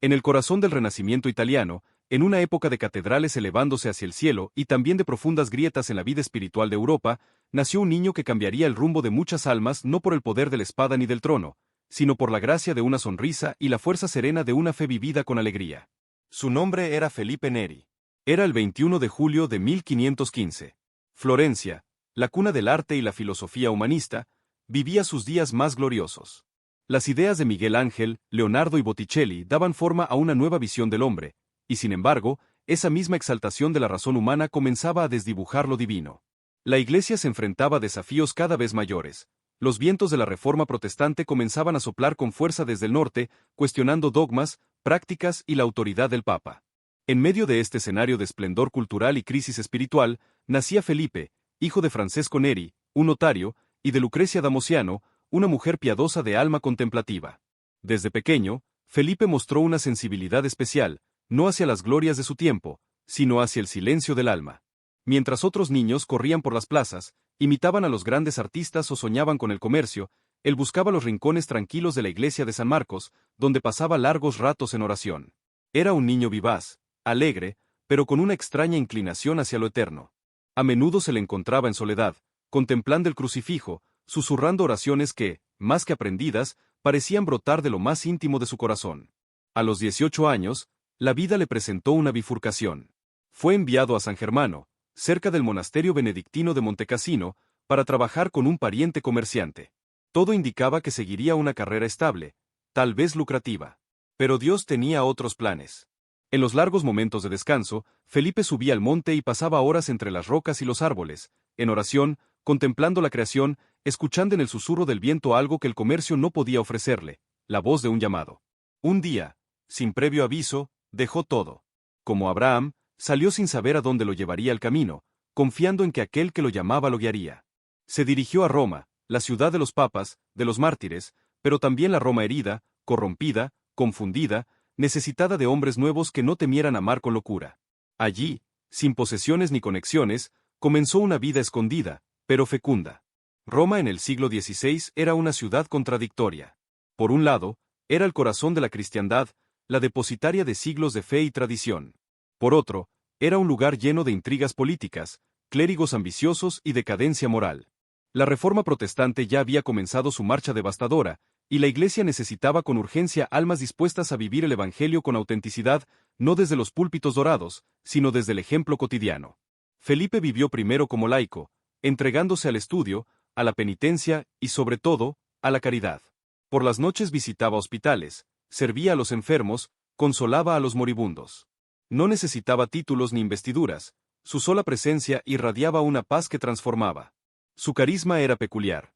En el corazón del Renacimiento italiano, en una época de catedrales elevándose hacia el cielo y también de profundas grietas en la vida espiritual de Europa, nació un niño que cambiaría el rumbo de muchas almas no por el poder de la espada ni del trono, sino por la gracia de una sonrisa y la fuerza serena de una fe vivida con alegría. Su nombre era Felipe Neri. Era el 21 de julio de 1515. Florencia, la cuna del arte y la filosofía humanista, vivía sus días más gloriosos. Las ideas de Miguel Ángel, Leonardo y Botticelli daban forma a una nueva visión del hombre, y sin embargo, esa misma exaltación de la razón humana comenzaba a desdibujar lo divino. La Iglesia se enfrentaba a desafíos cada vez mayores. Los vientos de la Reforma protestante comenzaban a soplar con fuerza desde el norte, cuestionando dogmas, prácticas y la autoridad del Papa. En medio de este escenario de esplendor cultural y crisis espiritual, nacía Felipe, hijo de Francesco Neri, un notario, y de Lucrecia da Mosciano, una mujer piadosa de alma contemplativa. Desde pequeño, Felipe mostró una sensibilidad especial, no hacia las glorias de su tiempo, sino hacia el silencio del alma. Mientras otros niños corrían por las plazas, imitaban a los grandes artistas o soñaban con el comercio, él buscaba los rincones tranquilos de la iglesia de San Marcos, donde pasaba largos ratos en oración. Era un niño vivaz, alegre, pero con una extraña inclinación hacia lo eterno. A menudo se le encontraba en soledad, contemplando el crucifijo, susurrando oraciones que, más que aprendidas, parecían brotar de lo más íntimo de su corazón. A los 18 años, la vida le presentó una bifurcación. Fue enviado a San Germano, cerca del monasterio benedictino de Montecassino, para trabajar con un pariente comerciante. Todo indicaba que seguiría una carrera estable, tal vez lucrativa. Pero Dios tenía otros planes. En los largos momentos de descanso, Felipe subía al monte y pasaba horas entre las rocas y los árboles, en oración, contemplando la creación, escuchando en el susurro del viento algo que el comercio no podía ofrecerle, la voz de un llamado. Un día, sin previo aviso, dejó todo. Como Abraham, salió sin saber a dónde lo llevaría el camino, confiando en que aquel que lo llamaba lo guiaría. Se dirigió a Roma, la ciudad de los papas, de los mártires, pero también la Roma herida, corrompida, confundida, necesitada de hombres nuevos que no temieran amar con locura. Allí, sin posesiones ni conexiones, comenzó una vida escondida, pero fecunda. Roma en el siglo XVI era una ciudad contradictoria. Por un lado, era el corazón de la cristiandad, la depositaria de siglos de fe y tradición. Por otro, era un lugar lleno de intrigas políticas, clérigos ambiciosos y decadencia moral. La Reforma protestante ya había comenzado su marcha devastadora, y la Iglesia necesitaba con urgencia almas dispuestas a vivir el Evangelio con autenticidad, no desde los púlpitos dorados, sino desde el ejemplo cotidiano. Felipe vivió primero como laico, entregándose al estudio, a la penitencia y, sobre todo, a la caridad. Por las noches visitaba hospitales, servía a los enfermos, consolaba a los moribundos. No necesitaba títulos ni investiduras, su sola presencia irradiaba una paz que transformaba. Su carisma era peculiar.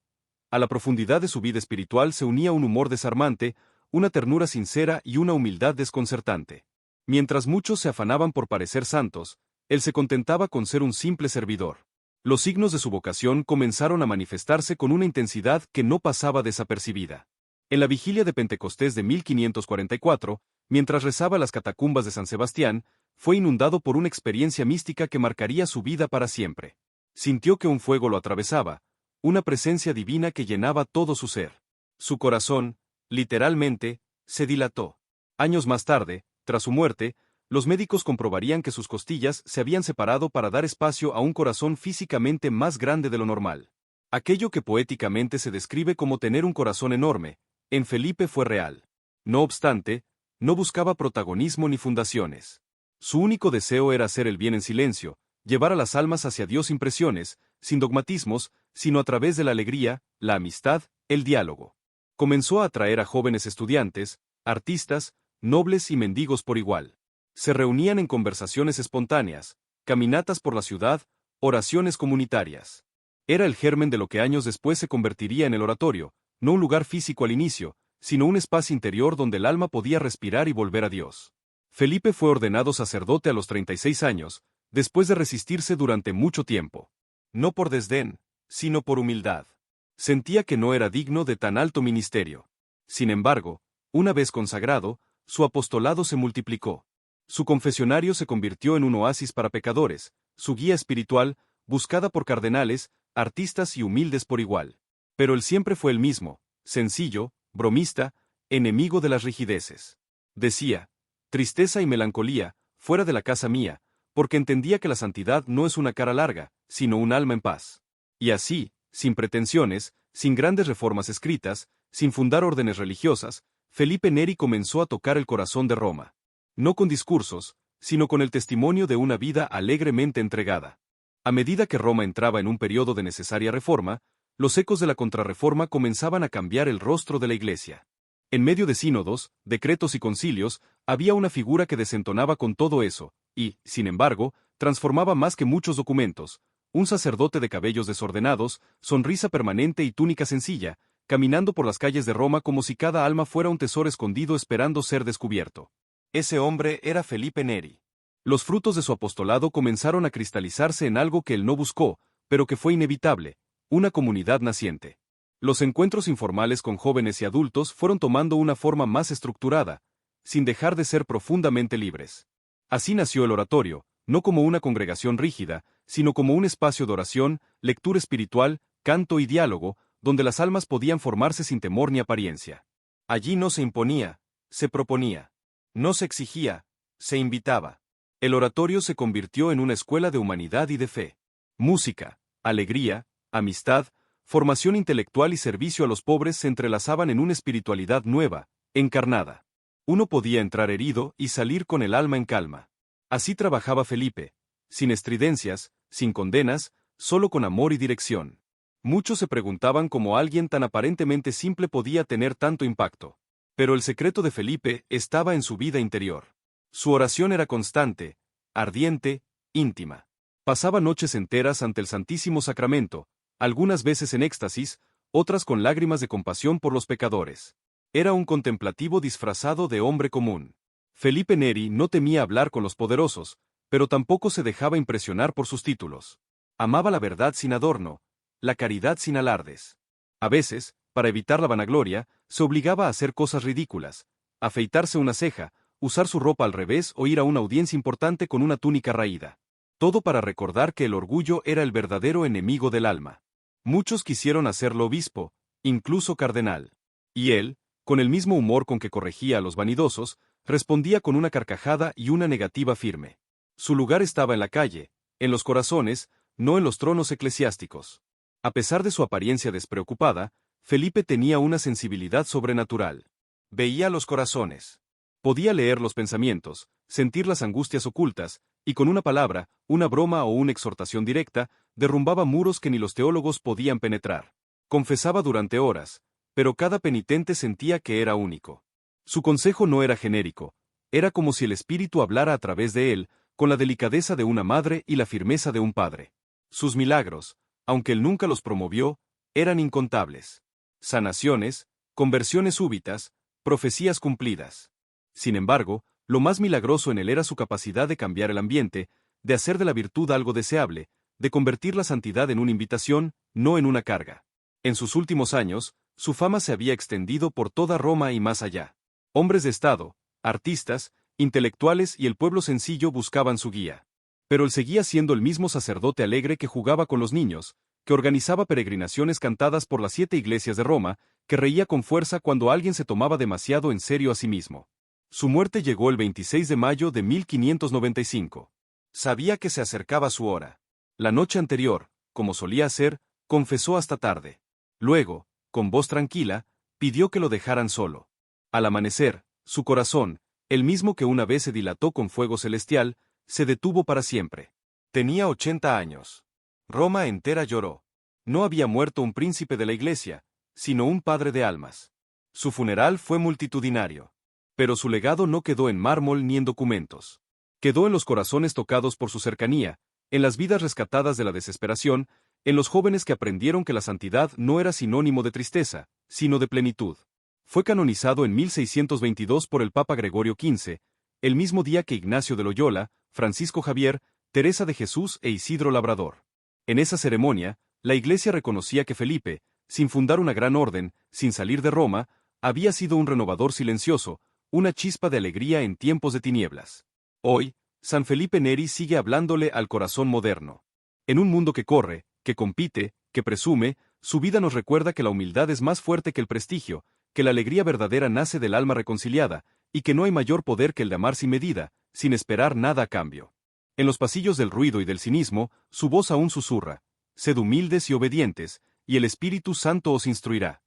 A la profundidad de su vida espiritual se unía un humor desarmante, una ternura sincera y una humildad desconcertante. Mientras muchos se afanaban por parecer santos, él se contentaba con ser un simple servidor. Los signos de su vocación comenzaron a manifestarse con una intensidad que no pasaba desapercibida. En la vigilia de Pentecostés de 1544, mientras rezaba las catacumbas de San Sebastián, fue inundado por una experiencia mística que marcaría su vida para siempre. Sintió que un fuego lo atravesaba, una presencia divina que llenaba todo su ser. Su corazón, literalmente, se dilató. Años más tarde, tras su muerte, los médicos comprobarían que sus costillas se habían separado para dar espacio a un corazón físicamente más grande de lo normal. Aquello que poéticamente se describe como tener un corazón enorme, en Felipe fue real. No obstante, no buscaba protagonismo ni fundaciones. Su único deseo era hacer el bien en silencio, llevar a las almas hacia Dios sin presiones, sin dogmatismos, sino a través de la alegría, la amistad, el diálogo. Comenzó a atraer a jóvenes estudiantes, artistas, nobles y mendigos por igual. Se reunían en conversaciones espontáneas, caminatas por la ciudad, oraciones comunitarias. Era el germen de lo que años después se convertiría en el oratorio, no un lugar físico al inicio, sino un espacio interior donde el alma podía respirar y volver a Dios. Felipe fue ordenado sacerdote a los 36 años, después de resistirse durante mucho tiempo. No por desdén, sino por humildad. Sentía que no era digno de tan alto ministerio. Sin embargo, una vez consagrado, su apostolado se multiplicó. Su confesionario se convirtió en un oasis para pecadores, su guía espiritual, buscada por cardenales, artistas y humildes por igual. Pero él siempre fue el mismo, sencillo, bromista, enemigo de las rigideces. Decía, tristeza y melancolía, fuera de la casa mía, porque entendía que la santidad no es una cara larga, sino un alma en paz. Y así, sin pretensiones, sin grandes reformas escritas, sin fundar órdenes religiosas, Felipe Neri comenzó a tocar el corazón de Roma. No con discursos, sino con el testimonio de una vida alegremente entregada. A medida que Roma entraba en un periodo de necesaria reforma, los ecos de la contrarreforma comenzaban a cambiar el rostro de la Iglesia. En medio de sínodos, decretos y concilios, había una figura que desentonaba con todo eso, y, sin embargo, transformaba más que muchos documentos, un sacerdote de cabellos desordenados, sonrisa permanente y túnica sencilla, caminando por las calles de Roma como si cada alma fuera un tesoro escondido esperando ser descubierto. Ese hombre era Felipe Neri. Los frutos de su apostolado comenzaron a cristalizarse en algo que él no buscó, pero que fue inevitable, una comunidad naciente. Los encuentros informales con jóvenes y adultos fueron tomando una forma más estructurada, sin dejar de ser profundamente libres. Así nació el oratorio, no como una congregación rígida, sino como un espacio de oración, lectura espiritual, canto y diálogo, donde las almas podían formarse sin temor ni apariencia. Allí no se imponía, se proponía. No se exigía, se invitaba. El oratorio se convirtió en una escuela de humanidad y de fe. Música, alegría, amistad, formación intelectual y servicio a los pobres se entrelazaban en una espiritualidad nueva, encarnada. Uno podía entrar herido y salir con el alma en calma. Así trabajaba Felipe, sin estridencias, sin condenas, solo con amor y dirección. Muchos se preguntaban cómo alguien tan aparentemente simple podía tener tanto impacto. Pero el secreto de Felipe estaba en su vida interior. Su oración era constante, ardiente, íntima. Pasaba noches enteras ante el Santísimo Sacramento, algunas veces en éxtasis, otras con lágrimas de compasión por los pecadores. Era un contemplativo disfrazado de hombre común. Felipe Neri no temía hablar con los poderosos, pero tampoco se dejaba impresionar por sus títulos. Amaba la verdad sin adorno, la caridad sin alardes. A veces, para evitar la vanagloria, se obligaba a hacer cosas ridículas, afeitarse una ceja, usar su ropa al revés o ir a una audiencia importante con una túnica raída. Todo para recordar que el orgullo era el verdadero enemigo del alma. Muchos quisieron hacerlo obispo, incluso cardenal. Y él, con el mismo humor con que corregía a los vanidosos, respondía con una carcajada y una negativa firme. Su lugar estaba en la calle, en los corazones, no en los tronos eclesiásticos. A pesar de su apariencia despreocupada, Felipe tenía una sensibilidad sobrenatural. Veía los corazones. Podía leer los pensamientos, sentir las angustias ocultas, y con una palabra, una broma o una exhortación directa, derrumbaba muros que ni los teólogos podían penetrar. Confesaba durante horas, pero cada penitente sentía que era único. Su consejo no era genérico, era como si el Espíritu hablara a través de él, con la delicadeza de una madre y la firmeza de un padre. Sus milagros, aunque él nunca los promovió, eran incontables. Sanaciones, conversiones súbitas, profecías cumplidas. Sin embargo, lo más milagroso en él era su capacidad de cambiar el ambiente, de hacer de la virtud algo deseable, de convertir la santidad en una invitación, no en una carga. En sus últimos años, su fama se había extendido por toda Roma y más allá. Hombres de Estado, artistas, intelectuales y el pueblo sencillo buscaban su guía. Pero él seguía siendo el mismo sacerdote alegre que jugaba con los niños, que organizaba peregrinaciones cantadas por las 7 iglesias de Roma, que reía con fuerza cuando alguien se tomaba demasiado en serio a sí mismo. Su muerte llegó el 26 de mayo de 1595. Sabía que se acercaba su hora. La noche anterior, como solía hacer, confesó hasta tarde. Luego, con voz tranquila, pidió que lo dejaran solo. Al amanecer, su corazón, el mismo que una vez se dilató con fuego celestial, se detuvo para siempre. Tenía 80 años. Roma entera lloró. No había muerto un príncipe de la iglesia, sino un padre de almas. Su funeral fue multitudinario. Pero su legado no quedó en mármol ni en documentos. Quedó en los corazones tocados por su cercanía, en las vidas rescatadas de la desesperación, en los jóvenes que aprendieron que la santidad no era sinónimo de tristeza, sino de plenitud. Fue canonizado en 1622 por el Papa Gregorio XV, el mismo día que Ignacio de Loyola, Francisco Javier, Teresa de Jesús e Isidro Labrador. En esa ceremonia, la Iglesia reconocía que Felipe, sin fundar una gran orden, sin salir de Roma, había sido un renovador silencioso, una chispa de alegría en tiempos de tinieblas. Hoy, San Felipe Neri sigue hablándole al corazón moderno. En un mundo que corre, que compite, que presume, su vida nos recuerda que la humildad es más fuerte que el prestigio, que la alegría verdadera nace del alma reconciliada, y que no hay mayor poder que el de amar sin medida, sin esperar nada a cambio. En los pasillos del ruido y del cinismo, su voz aún susurra: sed humildes y obedientes, y el Espíritu Santo os instruirá.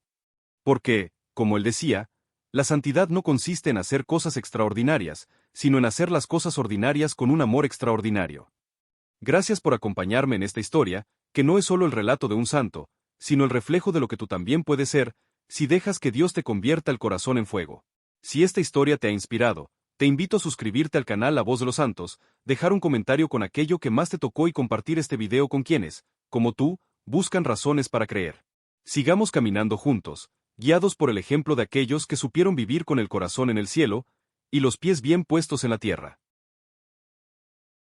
Porque, como él decía, la santidad no consiste en hacer cosas extraordinarias, sino en hacer las cosas ordinarias con un amor extraordinario. Gracias por acompañarme en esta historia, que no es solo el relato de un santo, sino el reflejo de lo que tú también puedes ser, si dejas que Dios te convierta el corazón en fuego. Si esta historia te ha inspirado, te invito a suscribirte al canal La Voz de los Santos, dejar un comentario con aquello que más te tocó y compartir este video con quienes, como tú, buscan razones para creer. Sigamos caminando juntos, guiados por el ejemplo de aquellos que supieron vivir con el corazón en el cielo y los pies bien puestos en la tierra.